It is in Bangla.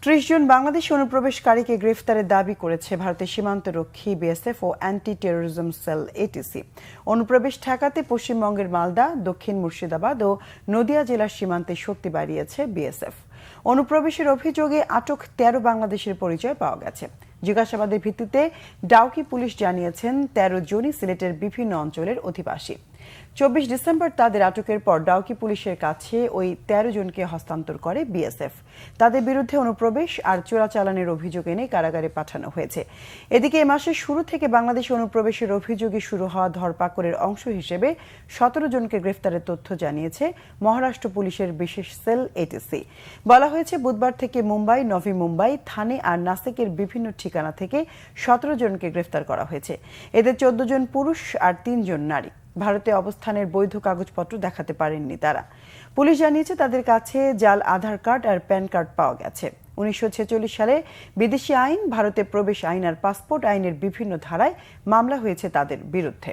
৩০ জন বাংলাদেশি অনুপ্রবেশকারীকে গ্রেফতারের দাবি করেছে ভারতের সীমান্তরক্ষী বিএসএফ ও অ্যান্টি টেরোরিজম সেল এটিসি। অনুপ্রবেশ ঠেকাতে পশ্চিমবঙ্গের মালদা, দক্ষিণ মুর্শিদাবাদ ও নদিয়া জেলার সীমান্তে শক্তি বাড়িয়েছে বিএসএফ। অনুপ্রবেশের অভিযোগে আটক ১৩ বাংলাদেশের পরিচয় পাওয়া গেছে। জিজ্ঞাসাবাদের ভিত্তিতে ডাউকি পুলিশ জানিয়েছেন ১৩ জনই সিলেটের বিভিন্ন অঞ্চলের অধিবাসী। ২৪ ডিসেম্বর তাদের আটকের পর ডাউকি পুলিশের কাছে ওই ১৩ জনকে হস্তান্তর করে বিএসএফ। তাদের বিরুদ্ধে অনুপ্রবেশ আর চোরাচালানের অভিযোগ এনে কারাগারে পাঠানো হয়েছে। এদিকে এ মাসের শুরু থেকে বাংলাদেশে অনুপ্রবেশের অভিযোগে শুরু হওয়া ধরপাকড়ের অংশ হিসেবে ১৭ জনকে গ্রেফতারের তথ্য জানিয়েছে মহারাষ্ট্র পুলিশের বিশেষ সেল এটিসি। বলা হয়েছে, বুধবার থেকে মুম্বাই, নভি মুম্বাই, থানে আর নাসিকের বিভিন্ন ঠিকানা থেকে ১৭ জনকে গ্রেফতার করা হয়েছে। এদের ১৪ জন পুরুষ আর ৩ জন নারী। ভারতে অবস্থানের বৈধ কাগজপত্র দেখাতে পারেননি তারা। পুলিশ জানিয়েছে তাদের কাছে জাল আধার কার্ড আর প্যান কার্ড পাওয়া গেছে। ১৯৪৬ সালে বিদেশি আইন, ভারতে প্রবেশ আইন আর পাসপোর্ট আইনের বিভিন্ন ধারায় মামলা হয়েছে তাদের বিরুদ্ধে।